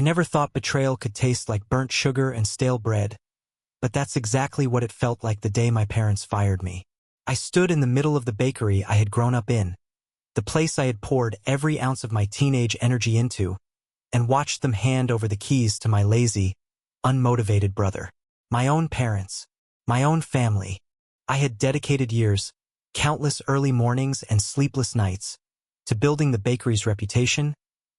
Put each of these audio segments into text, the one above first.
I never thought betrayal could taste like burnt sugar and stale bread, but that's exactly what it felt like the day my parents fired me. I stood in the middle of the bakery I had grown up in, the place I had poured every ounce of my teenage energy into, and watched them hand over the keys to my lazy, unmotivated brother. My own parents, my own family. I had dedicated years, countless early mornings and sleepless nights, to building the bakery's reputation,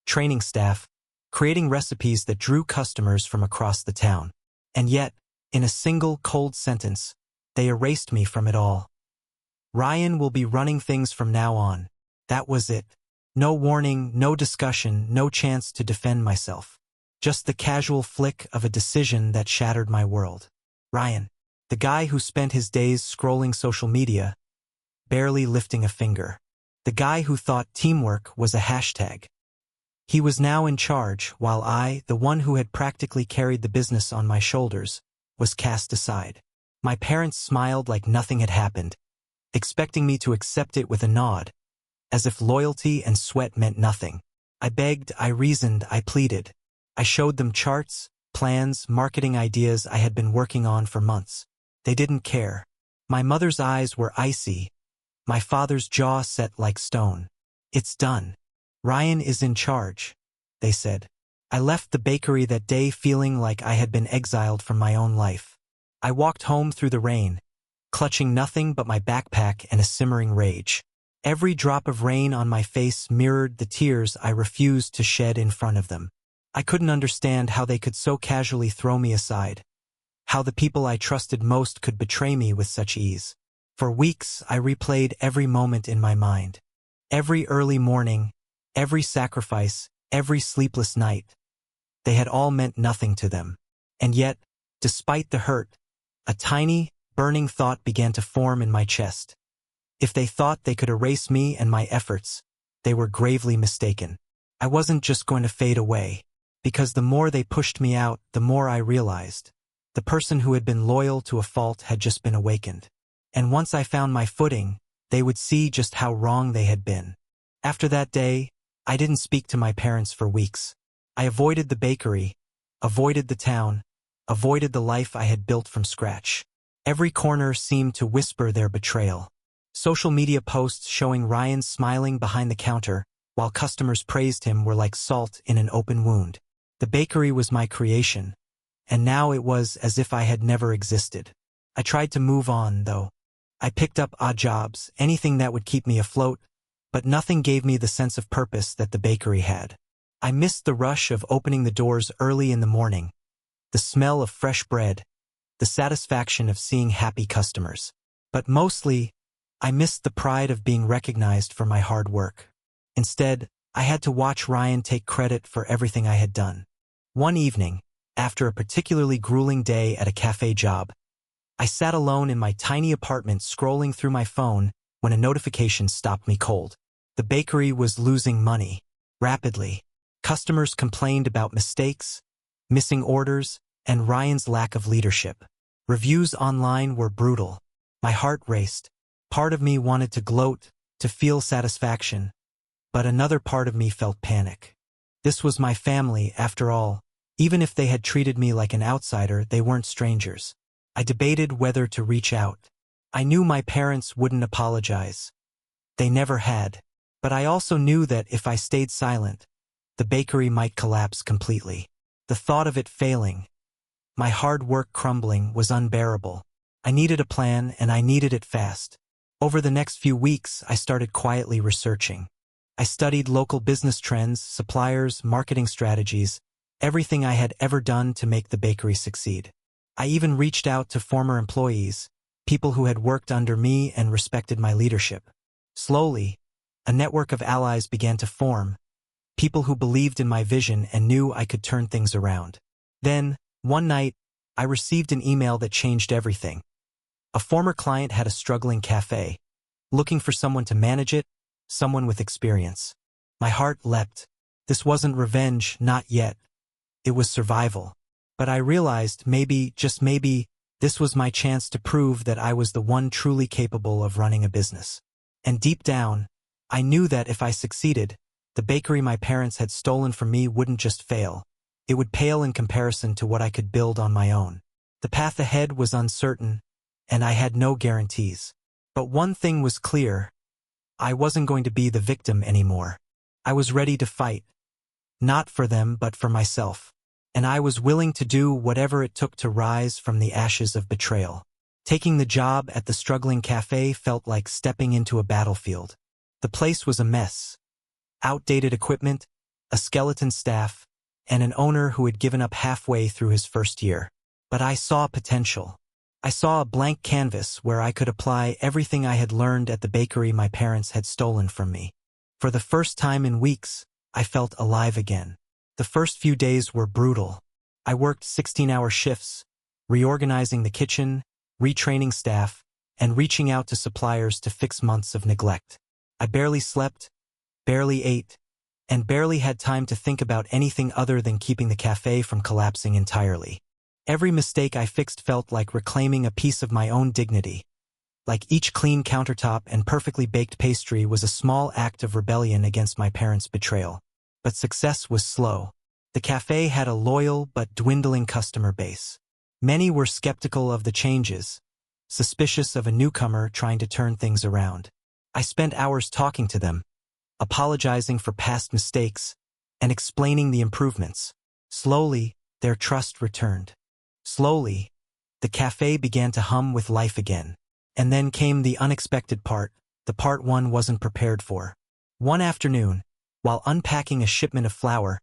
training staff, creating recipes that drew customers from across the town. And yet, in a single cold sentence, they erased me from it all. Ryan will be running things from now on. That was it. No warning, no discussion, no chance to defend myself. Just the casual flick of a decision that shattered my world. Ryan, the guy who spent his days scrolling social media, barely lifting a finger. The guy who thought teamwork was a hashtag. He was now in charge, while I, the one who had practically carried the business on my shoulders, was cast aside. My parents smiled like nothing had happened, expecting me to accept it with a nod, as if loyalty and sweat meant nothing. I begged, I reasoned, I pleaded. I showed them charts, plans, marketing ideas I had been working on for months. They didn't care. My mother's eyes were icy, my father's jaw set like stone. It's done. Ryan is in charge, they said. I left the bakery that day feeling like I had been exiled from my own life. I walked home through the rain, clutching nothing but my backpack and a simmering rage. Every drop of rain on my face mirrored the tears I refused to shed in front of them. I couldn't understand how they could so casually throw me aside, how the people I trusted most could betray me with such ease. For weeks, I replayed every moment in my mind. Every early morning, every sacrifice, every sleepless night. They had all meant nothing to them. And yet, despite the hurt, a tiny, burning thought began to form in my chest. If they thought they could erase me and my efforts, they were gravely mistaken. I wasn't just going to fade away, because the more they pushed me out, the more I realized. The person who had been loyal to a fault had just been awakened. And once I found my footing, they would see just how wrong they had been. After that day, I didn't speak to my parents for weeks. I avoided the bakery, avoided the town, avoided the life I had built from scratch. Every corner seemed to whisper their betrayal. Social media posts showing Ryan smiling behind the counter, while customers praised him, were like salt in an open wound. The bakery was my creation, and now it was as if I had never existed. I tried to move on, though. I picked up odd jobs, anything that would keep me afloat, but nothing gave me the sense of purpose that the bakery had. I missed the rush of opening the doors early in the morning, the smell of fresh bread, the satisfaction of seeing happy customers. But mostly, I missed the pride of being recognized for my hard work. Instead, I had to watch Ryan take credit for everything I had done. One evening, after a particularly grueling day at a cafe job, I sat alone in my tiny apartment scrolling through my phone when a notification stopped me cold. The bakery was losing money, rapidly. Customers complained about mistakes, missing orders, and Ryan's lack of leadership. Reviews online were brutal. My heart raced. Part of me wanted to gloat, to feel satisfaction, but another part of me felt panic. This was my family, after all. Even if they had treated me like an outsider, they weren't strangers. I debated whether to reach out. I knew my parents wouldn't apologize. They never had. But I also knew that if I stayed silent, the bakery might collapse completely. The thought of it failing, my hard work crumbling, was unbearable. I needed a plan, and I needed it fast. Over the next few weeks, I started quietly researching. I studied local business trends, suppliers, marketing strategies, everything I had ever done to make the bakery succeed. I even reached out to former employees, people who had worked under me and respected my leadership. Slowly, a network of allies began to form, people who believed in my vision and knew I could turn things around. Then, one night, I received an email that changed everything. A former client had a struggling cafe, looking for someone to manage it, someone with experience. My heart leapt. This wasn't revenge, not yet. It was survival. But I realized maybe, just maybe, this was my chance to prove that I was the one truly capable of running a business. And deep down, I knew that if I succeeded, the bakery my parents had stolen from me wouldn't just fail. it would pale in comparison to what I could build on my own. The path ahead was uncertain, and I had no guarantees. But one thing was clear: I wasn't going to be the victim anymore. I was ready to fight. Not for them, but for myself. And I was willing to do whatever it took to rise from the ashes of betrayal. Taking the job at the struggling cafe felt like stepping into a battlefield. The place was a mess. Outdated equipment, a skeleton staff, and an owner who had given up halfway through his first year. But I saw potential. I saw a blank canvas where I could apply everything I had learned at the bakery my parents had stolen from me. For the first time in weeks, I felt alive again. The first few days were brutal. I worked 16-hour shifts, reorganizing the kitchen, retraining staff, and reaching out to suppliers to fix months of neglect. I barely slept, barely ate, and barely had time to think about anything other than keeping the cafe from collapsing entirely. Every mistake I fixed felt like reclaiming a piece of my own dignity. Like each clean countertop and perfectly baked pastry was a small act of rebellion against my parents' betrayal. But success was slow. The cafe had a loyal but dwindling customer base. Many were skeptical of the changes, suspicious of a newcomer trying to turn things around. I spent hours talking to them, apologizing for past mistakes, and explaining the improvements. Slowly, their trust returned. Slowly, the cafe began to hum with life again. And then came the unexpected part, the part one wasn't prepared for. One afternoon, while unpacking a shipment of flour,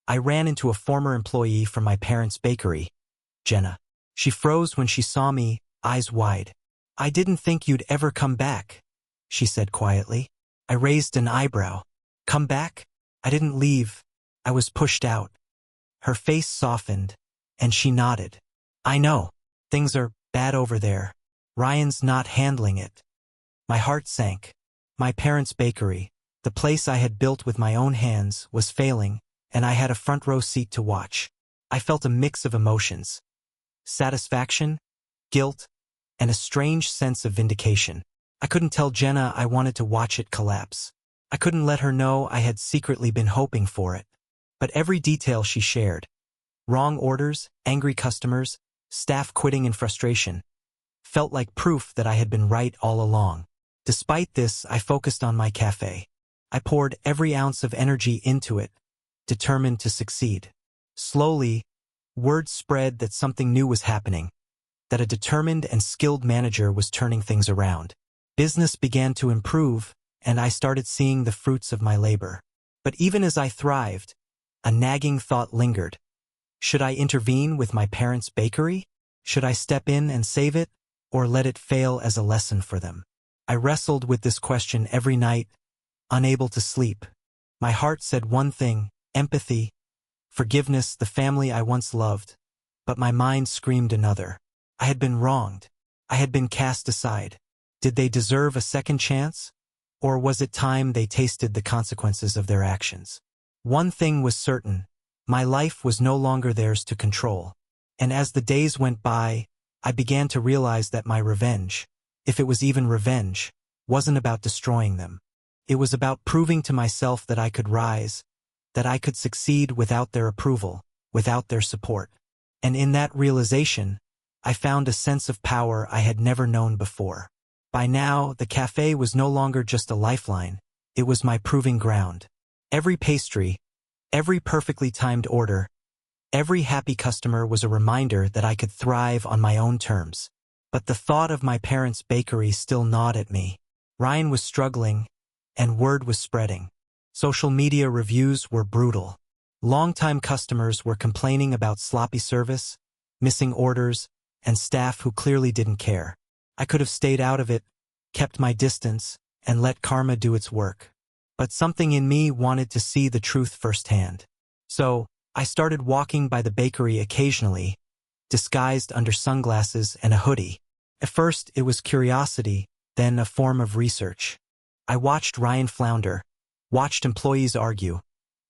I ran into a former employee from my parents' bakery, Jenna. She froze when she saw me, eyes wide. "I didn't think you'd ever come back," she said quietly. I raised an eyebrow. "Come back? I didn't leave. I was pushed out." Her face softened, and she nodded. "I know. Things are bad over there. Ryan's not handling it." My heart sank. My parents' bakery, the place I had built with my own hands, was failing, and I had a front row seat to watch. I felt a mix of emotions: satisfaction, guilt, and a strange sense of vindication. I couldn't tell Jenna I wanted to watch it collapse. I couldn't let her know I had secretly been hoping for it. But every detail she shared, wrong orders, angry customers, staff quitting in frustration, felt like proof that I had been right all along. Despite this, I focused on my cafe. I poured every ounce of energy into it, determined to succeed. Slowly, word spread that something new was happening, that a determined and skilled manager was turning things around. Business began to improve, and I started seeing the fruits of my labor. But even as I thrived, a nagging thought lingered. Should I intervene with my parents' bakery? Should I step in and save it, or let it fail as a lesson for them? I wrestled with this question every night, unable to sleep. My heart said one thing: empathy, forgiveness, the family I once loved. But my mind screamed another. I had been wronged. I had been cast aside. Did they deserve a second chance? Or was it time they tasted the consequences of their actions? One thing was certain: my life was no longer theirs to control. And as the days went by, I began to realize that my revenge, if it was even revenge, wasn't about destroying them. It was about proving to myself that I could rise, that I could succeed without their approval, without their support. And in that realization, I found a sense of power I had never known before. By now, the cafe was no longer just a lifeline, it was my proving ground. Every pastry, every perfectly timed order, every happy customer was a reminder that I could thrive on my own terms. But the thought of my parents' bakery still gnawed at me. Ryan was struggling, and word was spreading. Social media reviews were brutal. Longtime customers were complaining about sloppy service, missing orders, and staff who clearly didn't care. I could have stayed out of it, kept my distance, and let karma do its work. But something in me wanted to see the truth firsthand. So, I started walking by the bakery occasionally, disguised under sunglasses and a hoodie. At first, it was curiosity, then a form of research. I watched Ryan flounder, watched employees argue,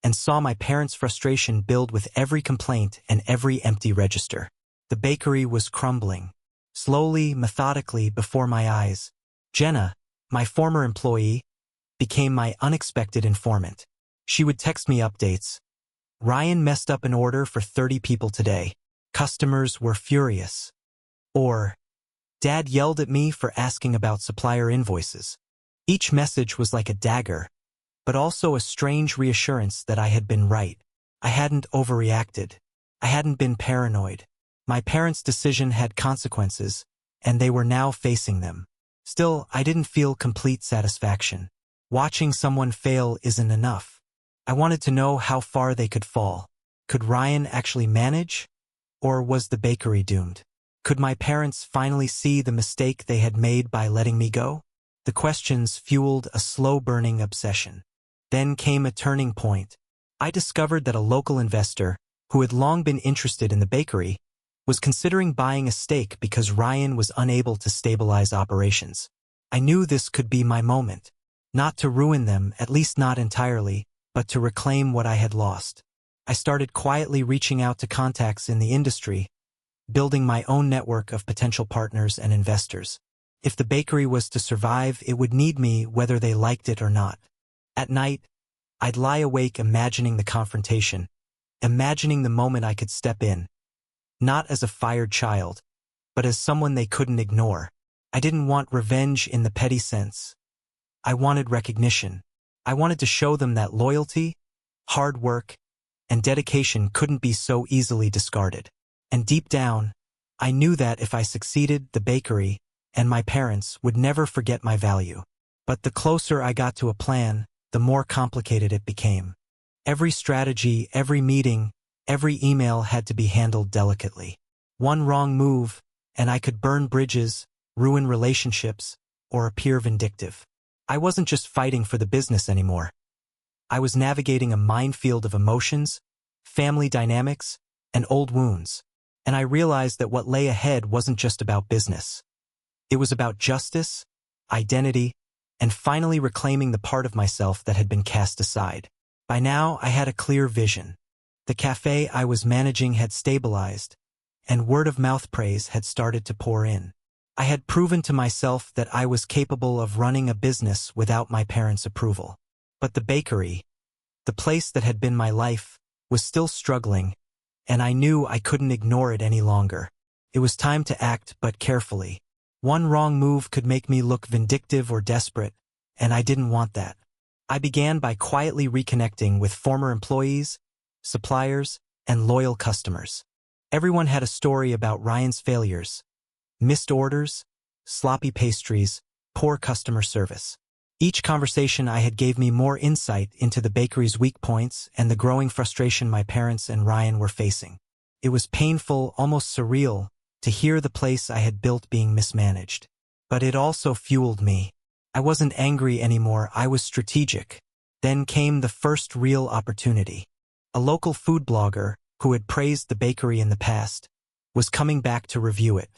and saw my parents' frustration build with every complaint and every empty register. The bakery was crumbling. Slowly, methodically, before my eyes. Jenna, my former employee, became my unexpected informant. She would text me updates. Ryan messed up an order for 30 people today. Customers were furious. Or, Dad yelled at me for asking about supplier invoices. Each message was like a dagger, but also a strange reassurance that I had been right. I hadn't overreacted. I hadn't been paranoid. My parents' decision had consequences, and they were now facing them. Still, I didn't feel complete satisfaction. Watching someone fail isn't enough. I wanted to know how far they could fall. Could Ryan actually manage? Or was the bakery doomed? Could my parents finally see the mistake they had made by letting me go? The questions fueled a slow-burning obsession. Then came a turning point. I discovered that a local investor, who had long been interested in the bakery, was considering buying a stake because Ryan was unable to stabilize operations. I knew this could be my moment. Not to ruin them, at least not entirely, but to reclaim what I had lost. I started quietly reaching out to contacts in the industry, building my own network of potential partners and investors. If the bakery was to survive, it would need me whether they liked it or not. At night, I'd lie awake imagining the confrontation, imagining the moment I could step in, not as a fired child, but as someone they couldn't ignore. I didn't want revenge in the petty sense. I wanted recognition. I wanted to show them that loyalty, hard work, and dedication couldn't be so easily discarded. And deep down, I knew that if I succeeded, the bakery and my parents would never forget my value. But the closer I got to a plan, the more complicated it became. Every strategy, every meeting, every email had to be handled delicately. One wrong move, and I could burn bridges, ruin relationships, or appear vindictive. I wasn't just fighting for the business anymore. I was navigating a minefield of emotions, family dynamics, and old wounds. And I realized that what lay ahead wasn't just about business. It was about justice, identity, and finally reclaiming the part of myself that had been cast aside. By now, I had a clear vision. The cafe I was managing had stabilized, and word-of-mouth praise had started to pour in. I had proven to myself that I was capable of running a business without my parents' approval. But the bakery, the place that had been my life, was still struggling, and I knew I couldn't ignore it any longer. It was time to act, but carefully. One wrong move could make me look vindictive or desperate, and I didn't want that. I began by quietly reconnecting with former employees, suppliers, and loyal customers. Everyone had a story about Ryan's failures: missed orders, sloppy pastries, poor customer service. Each conversation I had gave me more insight into the bakery's weak points and the growing frustration my parents and Ryan were facing. It was painful, almost surreal, to hear the place I had built being mismanaged. But it also fueled me. I wasn't angry anymore, I was strategic. Then came the first real opportunity. A local food blogger, who had praised the bakery in the past, was coming back to review it.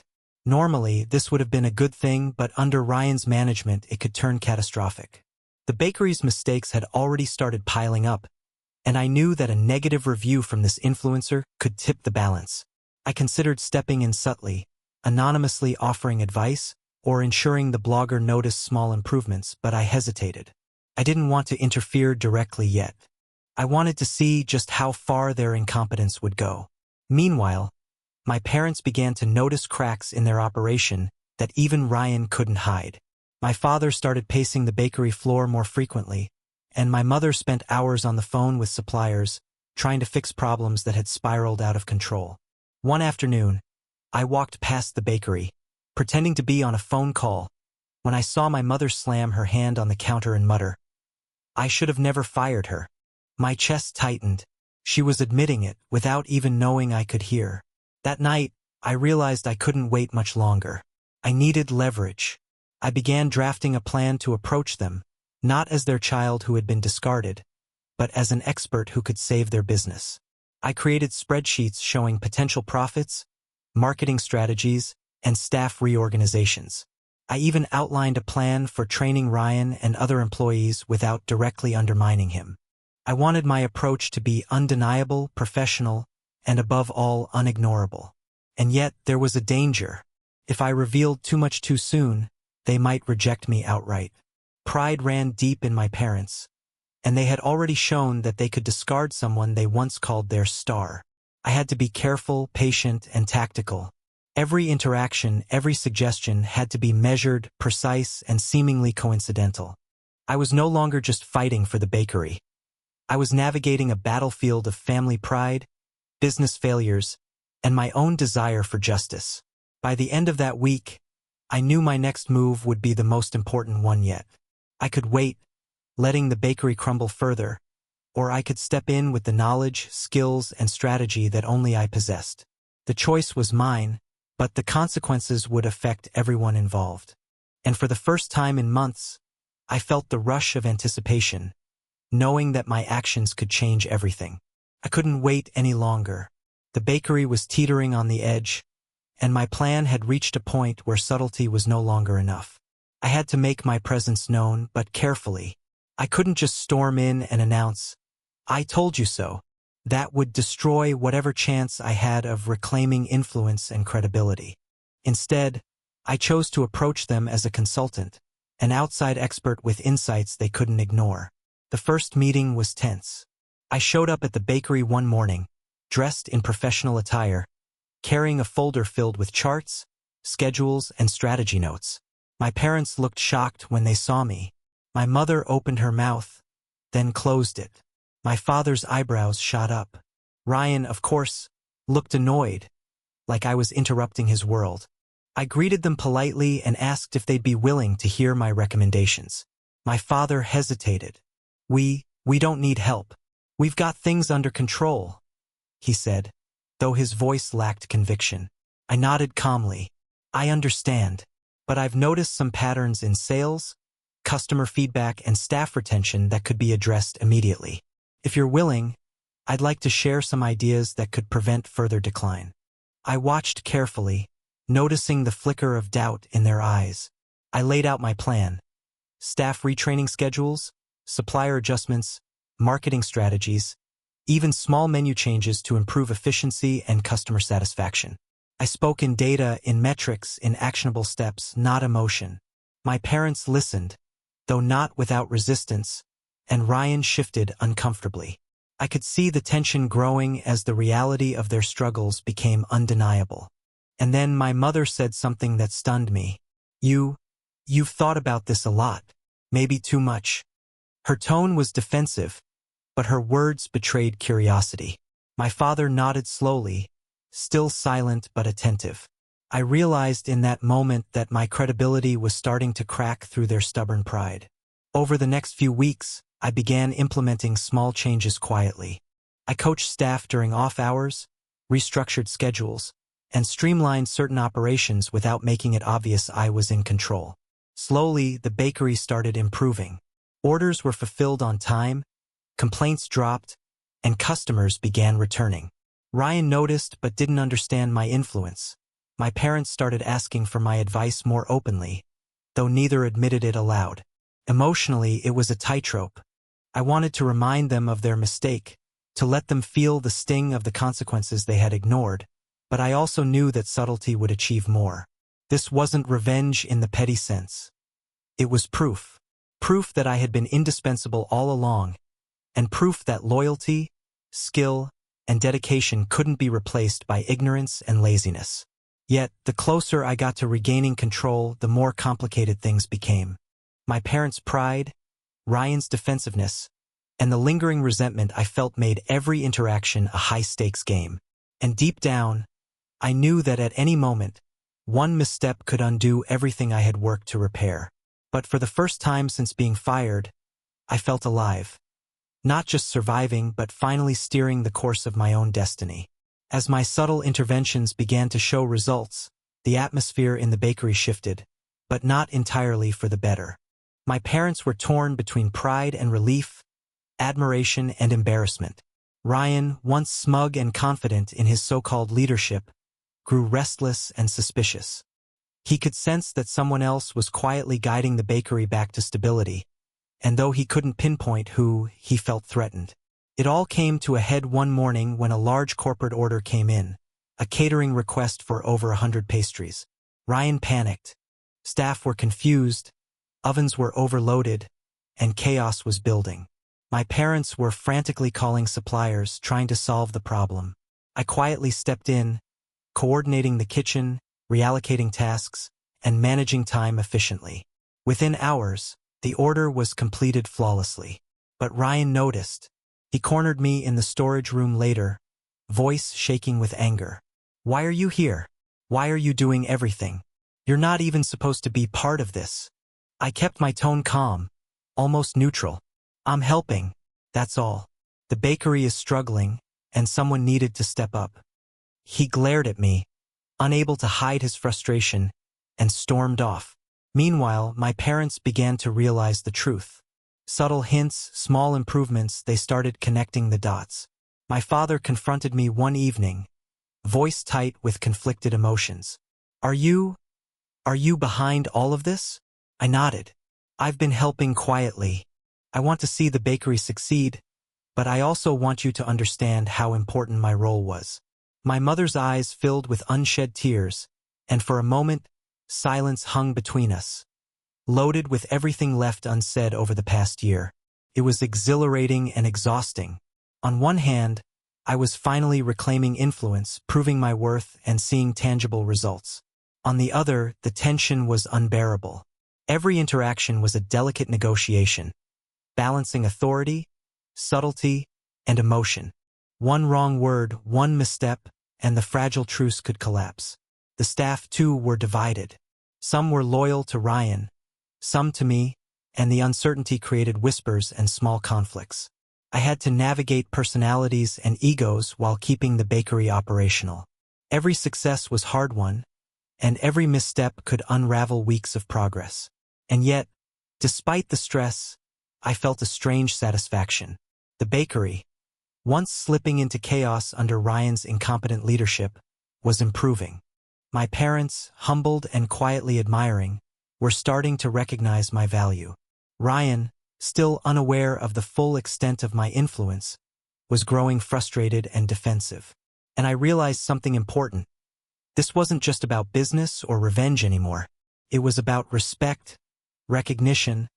Normally, this would have been a good thing, but under Ryan's management, it could turn catastrophic. The bakery's mistakes had already started piling up, and I knew that a negative review from this influencer could tip the balance. I considered stepping in subtly, anonymously offering advice, or ensuring the blogger noticed small improvements, but I hesitated. I didn't want to interfere directly yet. I wanted to see just how far their incompetence would go. Meanwhile, my parents began to notice cracks in their operation that even Ryan couldn't hide. My father started pacing the bakery floor more frequently, and my mother spent hours on the phone with suppliers, trying to fix problems that had spiraled out of control. One afternoon, I walked past the bakery, pretending to be on a phone call, when I saw my mother slam her hand on the counter and mutter, "I should have never fired her." My chest tightened. She was admitting it without even knowing I could hear. That night, I realized I couldn't wait much longer. I needed leverage. I began drafting a plan to approach them, not as their child who had been discarded, but as an expert who could save their business. I created spreadsheets showing potential profits, marketing strategies, and staff reorganizations. I even outlined a plan for training Ryan and other employees without directly undermining him. I wanted my approach to be undeniable, professional, and above all, unignorable. And yet, there was a danger. If I revealed too much too soon, they might reject me outright. Pride ran deep in my parents, and they had already shown that they could discard someone they once called their star. I had to be careful, patient, and tactical. Every interaction, every suggestion had to be measured, precise, and seemingly coincidental. I was no longer just fighting for the bakery. I was navigating a battlefield of family pride, business failures, and my own desire for justice. By the end of that week, I knew my next move would be the most important one yet. I could wait, letting the bakery crumble further, or I could step in with the knowledge, skills, and strategy that only I possessed. The choice was mine, but the consequences would affect everyone involved. And for the first time in months, I felt the rush of anticipation, knowing that my actions could change everything. I couldn't wait any longer. The bakery was teetering on the edge, and my plan had reached a point where subtlety was no longer enough. I had to make my presence known, but carefully. I couldn't just storm in and announce, "I told you so." That would destroy whatever chance I had of reclaiming influence and credibility. Instead, I chose to approach them as a consultant, an outside expert with insights they couldn't ignore. The first meeting was tense. I showed up at the bakery one morning, dressed in professional attire, carrying a folder filled with charts, schedules, and strategy notes. My parents looked shocked when they saw me. My mother opened her mouth, then closed it. My father's eyebrows shot up. Ryan, of course, looked annoyed, like I was interrupting his world. I greeted them politely and asked if they'd be willing to hear my recommendations. My father hesitated. We don't need help. We've got things under control," he said, though his voice lacked conviction. I nodded calmly. "I understand, but I've noticed some patterns in sales, customer feedback, and staff retention that could be addressed immediately. If you're willing, I'd like to share some ideas that could prevent further decline." I watched carefully, noticing the flicker of doubt in their eyes. I laid out my plan: staff retraining schedules, supplier adjustments, marketing strategies, even small menu changes to improve efficiency and customer satisfaction. I spoke in data, in metrics, in actionable steps, not emotion. My parents listened, though not without resistance, and Ryan shifted uncomfortably. I could see the tension growing as the reality of their struggles became undeniable. And then my mother said something that stunned me. You've thought about this a lot, maybe too much." Her tone was defensive, but her words betrayed curiosity. My father nodded slowly, still silent but attentive. I realized in that moment that my credibility was starting to crack through their stubborn pride. Over the next few weeks, I began implementing small changes quietly. I coached staff during off hours, restructured schedules, and streamlined certain operations without making it obvious I was in control. Slowly, the bakery started improving. Orders were fulfilled on time, complaints dropped, and customers began returning. Ryan noticed but didn't understand my influence. My parents started asking for my advice more openly, though neither admitted it aloud. Emotionally, it was a tightrope. I wanted to remind them of their mistake, to let them feel the sting of the consequences they had ignored, but I also knew that subtlety would achieve more. This wasn't revenge in the petty sense. It was proof. Proof that I had been indispensable all along, and proof that loyalty, skill, and dedication couldn't be replaced by ignorance and laziness. Yet, the closer I got to regaining control, the more complicated things became. My parents' pride, Ryan's defensiveness, and the lingering resentment I felt made every interaction a high-stakes game. And deep down, I knew that at any moment, one misstep could undo everything I had worked to repair. But for the first time since being fired, I felt alive. Not just surviving, but finally steering the course of my own destiny. As my subtle interventions began to show results, the atmosphere in the bakery shifted, but not entirely for the better. My parents were torn between pride and relief, admiration and embarrassment. Ryan, once smug and confident in his so-called leadership, grew restless and suspicious. He could sense that someone else was quietly guiding the bakery back to stability, and though he couldn't pinpoint who, he felt threatened. It all came to a head one morning when a large corporate order came in, a catering request for over 100 pastries. Ryan panicked. Staff were confused, ovens were overloaded, and chaos was building. My parents were frantically calling suppliers, trying to solve the problem. I quietly stepped in, coordinating the kitchen, reallocating tasks, and managing time efficiently. Within hours, the order was completed flawlessly. But Ryan noticed. He cornered me in the storage room later, voice shaking with anger. "Why are you here? Why are you doing everything? You're not even supposed to be part of this." I kept my tone calm, almost neutral. "I'm helping, that's all. The bakery is struggling, and someone needed to step up." He glared at me, unable to hide his frustration, and stormed off. Meanwhile, my parents began to realize the truth. Subtle hints, small improvements, they started connecting the dots. My father confronted me one evening, voice tight with conflicted emotions. Are you behind all of this?" I nodded. "I've been helping quietly. I want to see the bakery succeed, but I also want you to understand how important my role was." My mother's eyes filled with unshed tears, and for a moment, silence hung between us, loaded with everything left unsaid over the past year. It was exhilarating and exhausting. On one hand, I was finally reclaiming influence, proving my worth, and seeing tangible results. On the other, the tension was unbearable. Every interaction was a delicate negotiation, balancing authority, subtlety, and emotion. One wrong word, one misstep, and the fragile truce could collapse. The staff, too, were divided. Some were loyal to Ryan, some to me, and the uncertainty created whispers and small conflicts. I had to navigate personalities and egos while keeping the bakery operational. Every success was hard-won, and every misstep could unravel weeks of progress. And yet, despite the stress, I felt a strange satisfaction. The bakery, once slipping into chaos under Ryan's incompetent leadership, was improving. My parents, humbled and quietly admiring, were starting to recognize my value. Ryan, still unaware of the full extent of my influence, was growing frustrated and defensive. And I realized something important. This wasn't just about business or revenge anymore. It was about respect, recognition,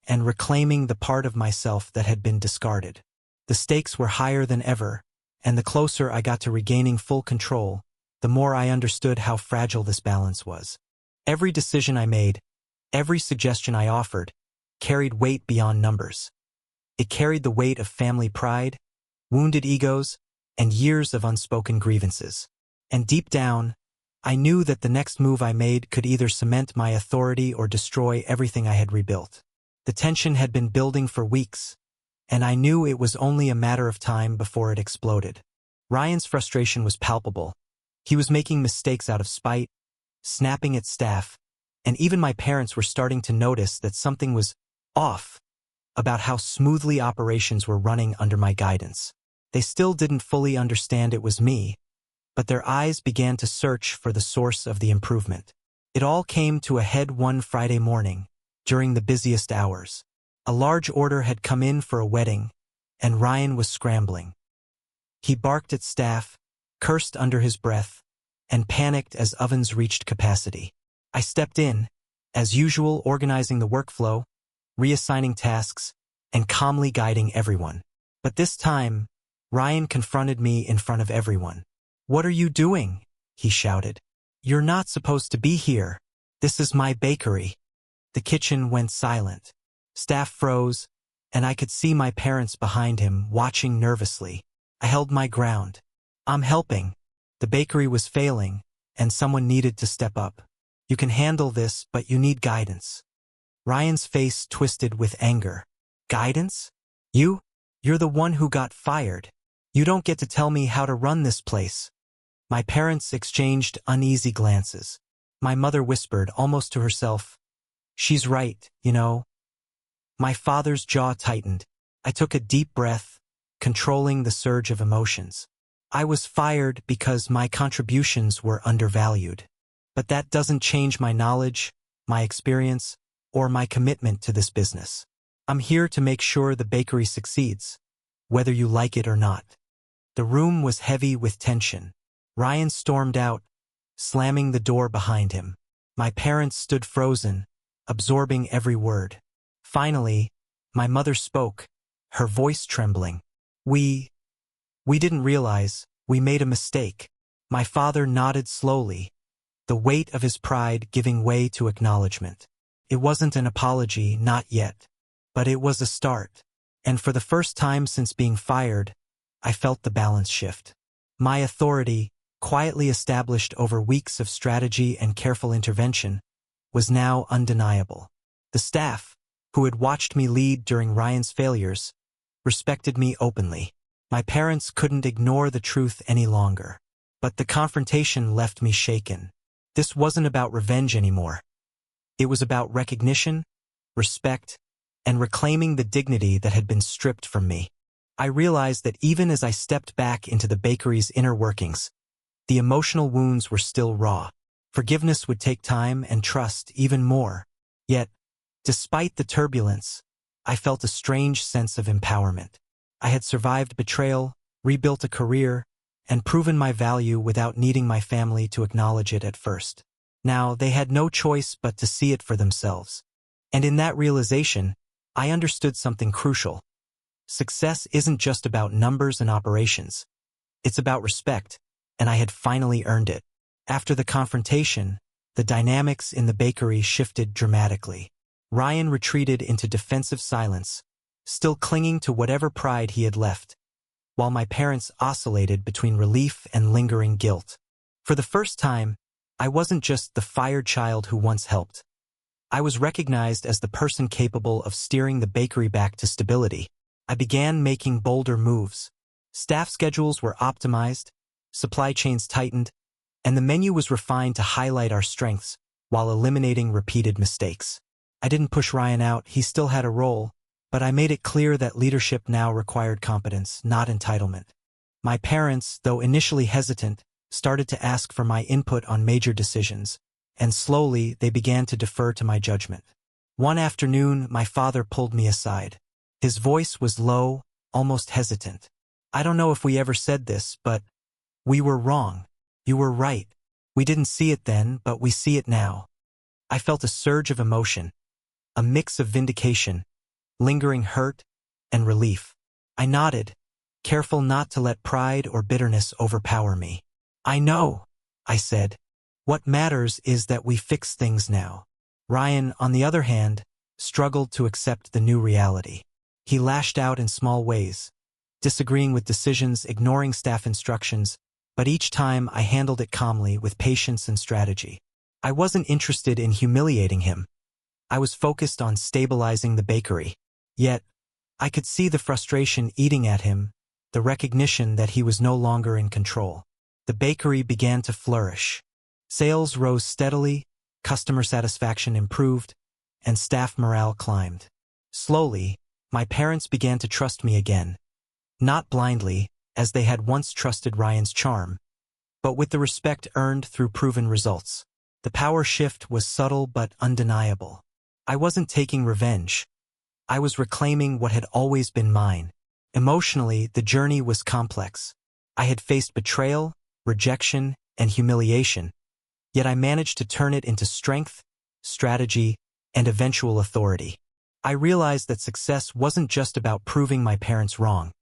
and reclaiming the part of myself that had been discarded. The stakes were higher than ever, and the closer I got to regaining full control, the more I understood how fragile this balance was. Every decision I made, every suggestion I offered, carried weight beyond numbers. It carried the weight of family pride, wounded egos, and years of unspoken grievances. And deep down, I knew that the next move I made could either cement my authority or destroy everything I had rebuilt. The tension had been building for weeks, and I knew it was only a matter of time before it exploded. Ryan's frustration was palpable. He was making mistakes out of spite, snapping at staff, and even my parents were starting to notice that something was off about how smoothly operations were running under my guidance. They still didn't fully understand it was me, but their eyes began to search for the source of the improvement. It all came to a head one Friday morning, during the busiest hours. A large order had come in for a wedding, and Ryan was scrambling. He barked at staff, cursed under his breath, and panicked as ovens reached capacity. I stepped in, as usual, organizing the workflow, reassigning tasks, and calmly guiding everyone. But this time, Ryan confronted me in front of everyone. "What are you doing?" he shouted. "You're not supposed to be here. This is my bakery." The kitchen went silent. Staff froze, and I could see my parents behind him, watching nervously. I held my ground. "I'm helping. The bakery was failing, and someone needed to step up. You can handle this, but you need guidance." Ryan's face twisted with anger. "Guidance? You're the one who got fired. You don't get to tell me how to run this place." My parents exchanged uneasy glances. My mother whispered, almost to herself, "She's right, you know." My father's jaw tightened. I took a deep breath, controlling the surge of emotions. I was fired because my contributions were undervalued. But that doesn't change my knowledge, my experience, or my commitment to this business. I'm here to make sure the bakery succeeds, whether you like it or not. The room was heavy with tension. Ryan stormed out, slamming the door behind him. My parents stood frozen, absorbing every word. Finally, my mother spoke, her voice trembling. We didn't realize, we made a mistake. My father nodded slowly, the weight of his pride giving way to acknowledgement. It wasn't an apology, not yet. But it was a start. And for the first time since being fired, I felt the balance shift. My authority, quietly established over weeks of strategy and careful intervention, was now undeniable. The staff, who had watched me lead during Ryan's failures, respected me openly. My parents couldn't ignore the truth any longer. But the confrontation left me shaken. This wasn't about revenge anymore. It was about recognition, respect, and reclaiming the dignity that had been stripped from me. I realized that even as I stepped back into the bakery's inner workings, the emotional wounds were still raw. Forgiveness would take time and trust even more. Yet, despite the turbulence, I felt a strange sense of empowerment. I had survived betrayal, rebuilt a career, and proven my value without needing my family to acknowledge it at first. Now, they had no choice but to see it for themselves. And in that realization, I understood something crucial. Success isn't just about numbers and operations. It's about respect, and I had finally earned it. After the confrontation, the dynamics in the bakery shifted dramatically. Ryan retreated into defensive silence, still clinging to whatever pride he had left, while my parents oscillated between relief and lingering guilt. For the first time, I wasn't just the fired child who once helped. I was recognized as the person capable of steering the bakery back to stability. I began making bolder moves. Staff schedules were optimized, supply chains tightened, and the menu was refined to highlight our strengths while eliminating repeated mistakes. I didn't push Ryan out, he still had a role, but I made it clear that leadership now required competence, not entitlement. My parents, though initially hesitant, started to ask for my input on major decisions, and slowly they began to defer to my judgment. One afternoon, my father pulled me aside. His voice was low, almost hesitant. I don't know if we ever said this, but we were wrong. You were right. We didn't see it then, but we see it now. I felt a surge of emotion, a mix of vindication, lingering hurt, and relief. I nodded, careful not to let pride or bitterness overpower me. I know, I said. What matters is that we fix things now. Ryan, on the other hand, struggled to accept the new reality. He lashed out in small ways, disagreeing with decisions, ignoring staff instructions, but each time I handled it calmly with patience and strategy. I wasn't interested in humiliating him. I was focused on stabilizing the bakery. Yet, I could see the frustration eating at him, the recognition that he was no longer in control. The bakery began to flourish. Sales rose steadily, customer satisfaction improved, and staff morale climbed. Slowly, my parents began to trust me again. Not blindly, as they had once trusted Ryan's charm, but with the respect earned through proven results. The power shift was subtle but undeniable. I wasn't taking revenge. I was reclaiming what had always been mine. Emotionally, the journey was complex. I had faced betrayal, rejection, and humiliation, yet I managed to turn it into strength, strategy, and eventual authority. I realized that success wasn't just about proving my parents wrong.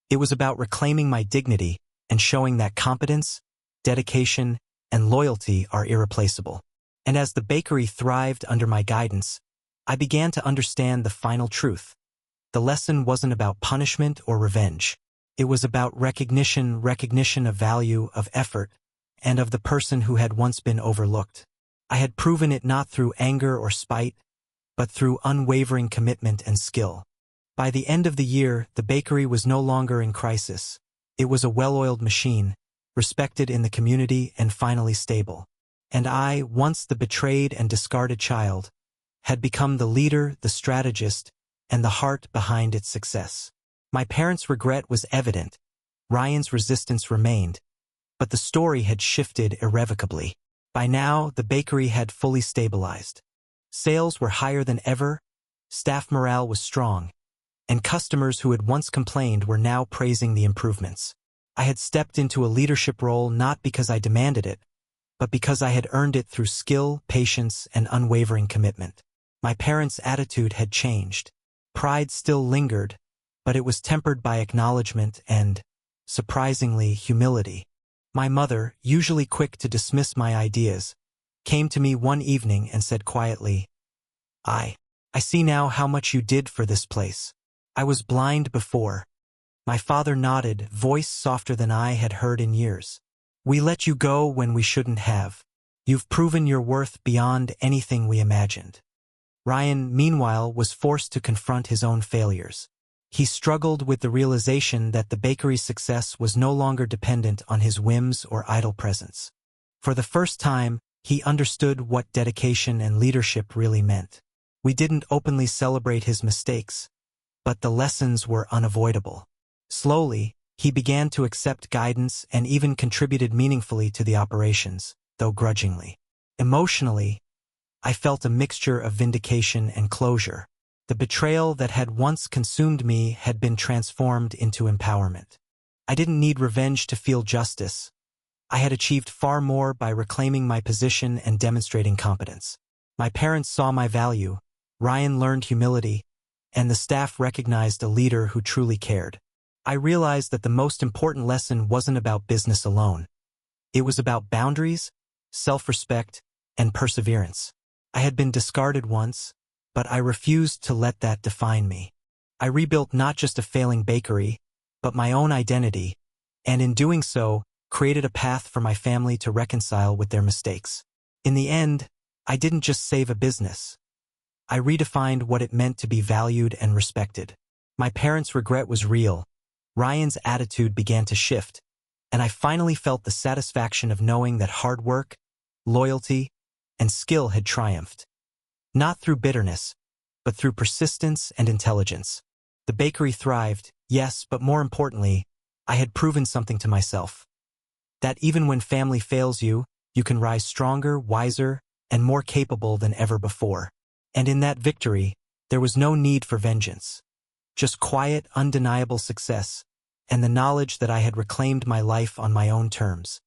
It was about reclaiming my dignity and showing that competence, dedication, and loyalty are irreplaceable. And as the bakery thrived under my guidance, I began to understand the final truth. The lesson wasn't about punishment or revenge. It was about recognition of value, of effort, and of the person who had once been overlooked. I had proven it not through anger or spite, but through unwavering commitment and skill. By the end of the year, the bakery was no longer in crisis. It was a well-oiled machine, respected in the community and finally stable. And I, once the betrayed and discarded child, had become the leader, the strategist, and the heart behind its success. My parents' regret was evident. Ryan's resistance remained, but the story had shifted irrevocably. By now, the bakery had fully stabilized. Sales were higher than ever, staff morale was strong, and customers who had once complained were now praising the improvements. I had stepped into a leadership role not because I demanded it, but because I had earned it through skill, patience, and unwavering commitment. My parents' attitude had changed. Pride still lingered, but it was tempered by acknowledgement and, surprisingly, humility. My mother, usually quick to dismiss my ideas, came to me one evening and said quietly, I see now how much you did for this place. I was blind before." My father nodded, voice softer than I had heard in years. "We let you go when we shouldn't have. You've proven your worth beyond anything we imagined." Ryan, meanwhile, was forced to confront his own failures. He struggled with the realization that the bakery's success was no longer dependent on his whims or idle presence. For the first time, he understood what dedication and leadership really meant. We didn't openly celebrate his mistakes, but the lessons were unavoidable. Slowly, he began to accept guidance and even contributed meaningfully to the operations, though grudgingly. Emotionally, I felt a mixture of vindication and closure. The betrayal that had once consumed me had been transformed into empowerment. I didn't need revenge to feel justice. I had achieved far more by reclaiming my position and demonstrating competence. My parents saw my value, Ryan learned humility, and the staff recognized a leader who truly cared. I realized that the most important lesson wasn't about business alone. It was about boundaries, self-respect, and perseverance. I had been discarded once, but I refused to let that define me. I rebuilt not just a failing bakery, but my own identity, and in doing so, created a path for my family to reconcile with their mistakes. In the end, I didn't just save a business. I redefined what it meant to be valued and respected. My parents' regret was real. Ryan's attitude began to shift, and I finally felt the satisfaction of knowing that hard work, loyalty, and skill had triumphed. Not through bitterness, but through persistence and intelligence. The bakery thrived, yes, but more importantly, I had proven something to myself. That even when family fails you, you can rise stronger, wiser, and more capable than ever before. And in that victory, there was no need for vengeance. Just quiet, undeniable success, and the knowledge that I had reclaimed my life on my own terms.